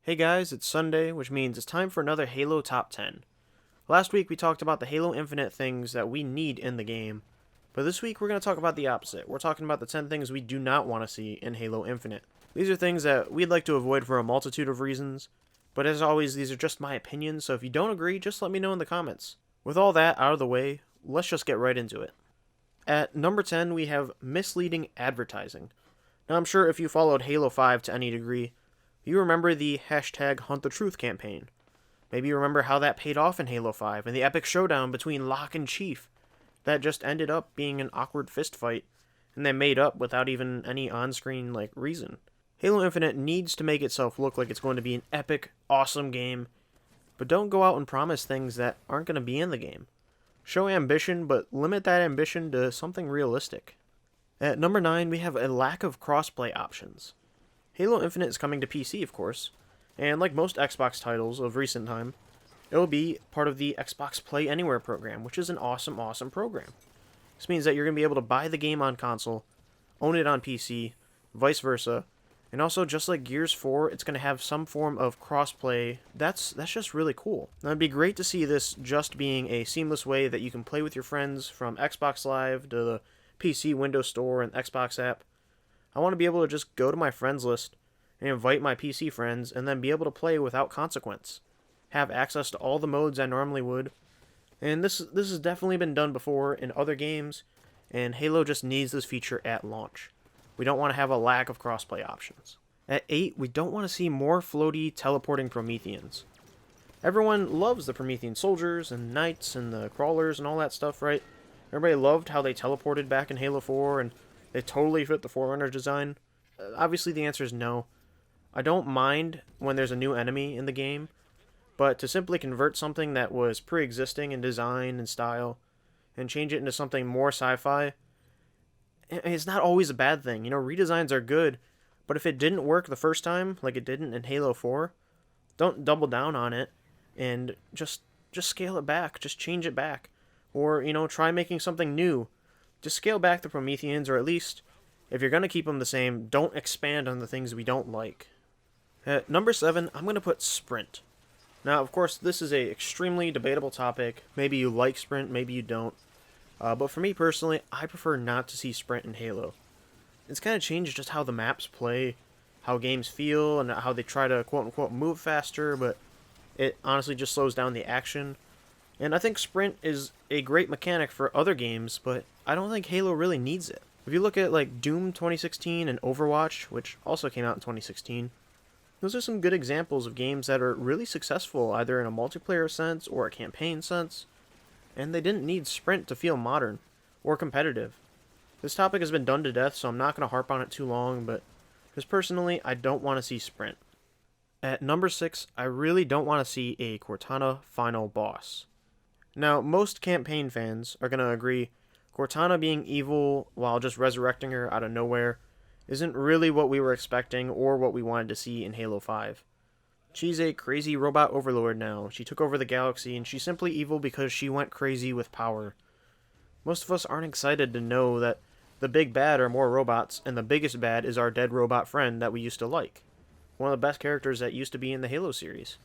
Hey guys, it's Sunday, which means it's time for another Halo Top 10. Last week we talked about the Halo Infinite things that we need in the game, but this week we're going to talk about the opposite. We're talking about the 10 things we do not want to see in Halo Infinite. These are things that we'd like to avoid for a multitude of reasons, but as always, these are just my opinions, so if you don't agree, just let me know in the comments. With all that out of the way, let's just get right into it. At number 10, we have Misleading Advertising. Now I'm sure if you followed Halo 5 to any degree, you remember the hashtag Hunt the Truth campaign. Maybe you remember how that paid off in Halo 5 and the epic showdown between Locke and Chief. That just ended up being an awkward fist fight, and they made up without even any on-screen reason. Halo Infinite needs to make itself look like it's going to be an epic, awesome game, but don't go out and promise things that aren't going to be in the game. Show ambition, but limit that ambition to something realistic. At number 9, we have a lack of crossplay options. Halo Infinite is coming to PC, of course, and like most Xbox titles of recent time, it will be part of the Xbox Play Anywhere program, which is an awesome, awesome program. This means that you're going to be able to buy the game on console, own it on PC, vice versa, and also just like Gears 4, it's going to have some form of crossplay. That's just really cool. Now, it'd be great to see this just being a seamless way that you can play with your friends from Xbox Live to the PC Windows Store and Xbox app. I want to be able to just go to my friends list and invite my PC friends and then be able to play without consequence. Have access to all the modes I normally would. And this has definitely been done before in other games, and Halo just needs this feature at launch. We don't want to have a lack of crossplay options. At 8, we don't want to see more floaty, teleporting Prometheans. Everyone loves the Promethean soldiers and knights and the crawlers and all that stuff, right? Everybody loved how they teleported back in Halo 4, and they totally fit the Forerunner design. Obviously, the answer is no. I don't mind when there's a new enemy in the game, but to simply convert something that was pre-existing in design and style and change it into something more sci-fi, it's not always a bad thing. You know, redesigns are good, but if it didn't work the first time, like it didn't in Halo 4, don't double down on it and just scale it back. Just change it back. Or, try making something new. Just scale back the Prometheans, or at least, if you're going to keep them the same, don't expand on the things we don't like. At number 7, I'm going to put Sprint. Now, of course, this is a extremely debatable topic. Maybe you like Sprint, maybe you don't. But for me personally, I prefer not to see Sprint in Halo. It's kind of changed just how the maps play, how games feel, and how they try to quote-unquote move faster, but it honestly just slows down the action. And I think Sprint is a great mechanic for other games, but I don't think Halo really needs it. If you look at Doom 2016 and Overwatch, which also came out in 2016, those are some good examples of games that are really successful either in a multiplayer sense or a campaign sense, and they didn't need Sprint to feel modern or competitive. This topic has been done to death, so I'm not going to harp on it too long, but because personally, I don't want to see Sprint. At number 6, I really don't want to see a Cortana final boss. Now, most campaign fans are going to agree Cortana being evil while just resurrecting her out of nowhere isn't really what we were expecting or what we wanted to see in Halo 5. She's a crazy robot overlord now. She took over the galaxy, and she's simply evil because she went crazy with power. Most of us aren't excited to know that the big bad are more robots, and the biggest bad is our dead robot friend that we used to like. One of the best characters that used to be in the Halo series.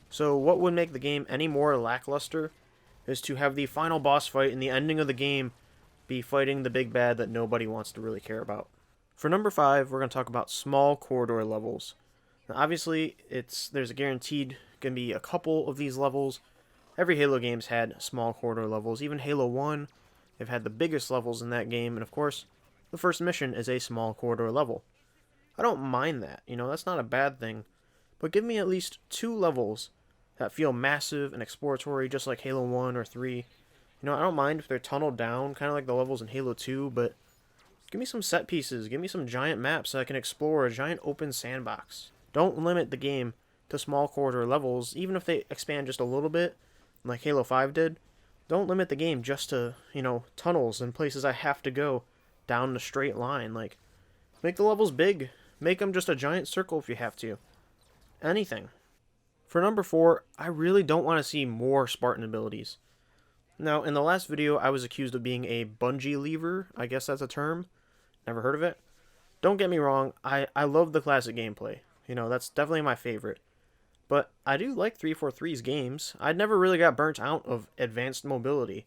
So what would make the game any more lackluster is to have the final boss fight in the ending of the game be fighting the big bad that nobody wants to really care about. For number 5, we're going to talk about small corridor levels. Now, obviously, there's a guaranteed going to be a couple of these levels. Every Halo game's had small corridor levels. Even Halo 1, they've had the biggest levels in that game, and of course, the first mission is a small corridor level. I don't mind that, that's not a bad thing, but give me at least 2 levels that feel massive and exploratory, just like Halo 1 or 3. I don't mind if they're tunneled down, kind of like the levels in Halo 2, but give me some set pieces, give me some giant maps that I can explore, a giant open sandbox. Don't limit the game to small corridor levels, even if they expand just a little bit, like Halo 5 did. Don't limit the game just to, tunnels and places I have to go down a straight line. Make the levels big. Make them just a giant circle if you have to. Anything. For number 4, I really don't want to see more Spartan abilities. Now, in the last video, I was accused of being a bungee lever. I guess that's a term. Never heard of it. Don't get me wrong, I love the classic gameplay. That's definitely my favorite. But I do like 343's games. I'd never really got burnt out of advanced mobility.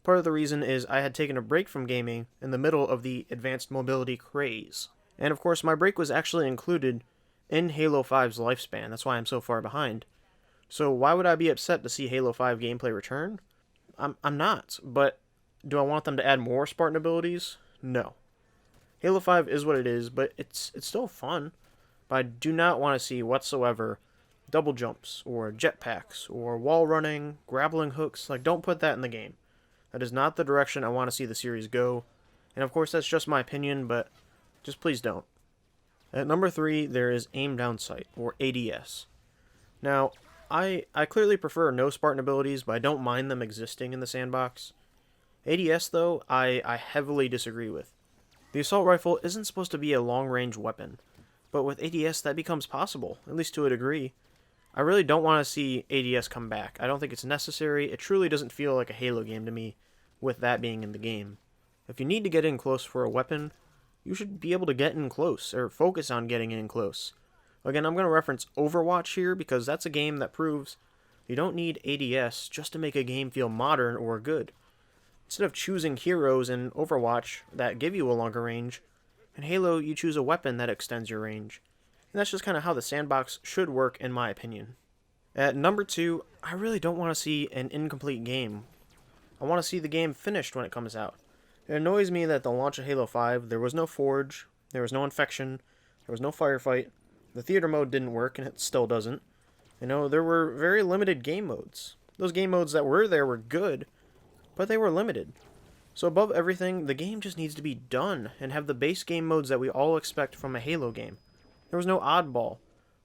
Part of the reason is I had taken a break from gaming in the middle of the advanced mobility craze. And of course, my break was actually included in Halo 5's lifespan. That's why I'm so far behind. So why would I be upset to see Halo 5 gameplay return? I'm not, but do I want them to add more Spartan abilities? No. Halo 5 is what it is, but it's still fun. But I do not want to see whatsoever double jumps or jetpacks or wall running, grappling hooks. Like, don't put that in the game. That is not the direction I want to see the series go. And of course, that's just my opinion, but just please don't. At number 3, there is aim down sight, or ADS. Now, I clearly prefer no Spartan abilities, but I don't mind them existing in the sandbox. ADS, though, I heavily disagree with. The assault rifle isn't supposed to be a long-range weapon, but with ADS that becomes possible, at least to a degree. I really don't want to see ADS come back. I don't think it's necessary. It truly doesn't feel like a Halo game to me, with that being in the game. If you need to get in close for a weapon, you should be able to get in close, or focus on getting in close. Again, I'm going to reference Overwatch here, because that's a game that proves you don't need ADS just to make a game feel modern or good. Instead of choosing heroes in Overwatch that give you a longer range, in Halo you choose a weapon that extends your range. And that's just kind of how the sandbox should work in my opinion. At number 2, I really don't want to see an incomplete game. I want to see the game finished when it comes out. It annoys me that at the launch of Halo 5, there was no Forge, there was no Infection, there was no Firefight, the theater mode didn't work, and it still doesn't. You know, there were very limited game modes. Those game modes that were there were good, but they were limited. So above everything, the game just needs to be done, and have the base game modes that we all expect from a Halo game. There was no oddball.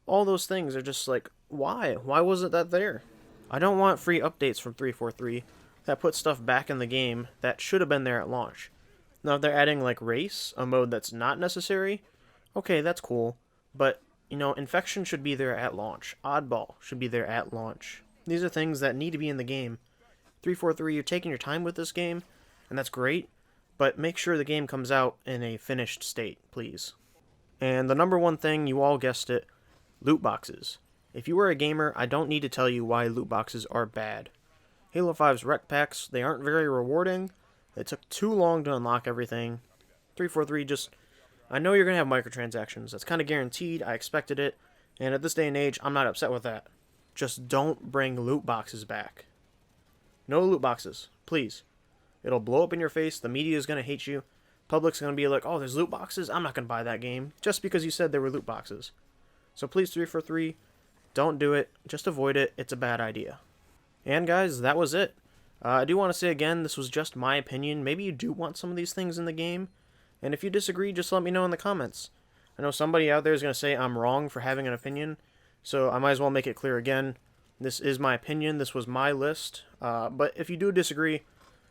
All those things are just like, why? Why wasn't that there? I don't want free updates from 343 that put stuff back in the game that should have been there at launch. Now if they're adding like Race, a mode that's not necessary, okay, that's cool, but you know, Infection should be there at launch. Oddball should be there at launch. These are things that need to be in the game. 343, you're taking your time with this game, and that's great, but make sure the game comes out in a finished state, please. And the number one thing, you all guessed it, loot boxes. If you are a gamer, I don't need to tell you why loot boxes are bad. Halo 5's rec packs, they aren't very rewarding. It took too long to unlock everything. 343 just... I know you're going to have microtransactions. That's kind of guaranteed. I expected it. And at this day and age, I'm not upset with that. Just don't bring loot boxes back. No loot boxes. Please. It'll blow up in your face. The media is going to hate you. Public's going to be like, oh, there's loot boxes? I'm not going to buy that game. Just because you said there were loot boxes. So please, 343, don't do it. Just avoid it. It's a bad idea. And guys, that was it. I do want to say again, this was just my opinion. Maybe you do want some of these things in the game. And if you disagree, just let me know in the comments. I know somebody out there is going to say I'm wrong for having an opinion, so I might as well make it clear again. This is my opinion. This was my list. But if you do disagree,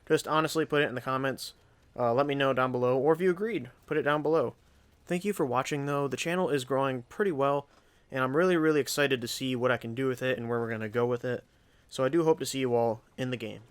just honestly put it in the comments. Let me know down below. Or if you agreed, put it down below. Thank you for watching, though. The channel is growing pretty well, and I'm really, really excited to see what I can do with it and where we're going to go with it. So I do hope to see you all in the game.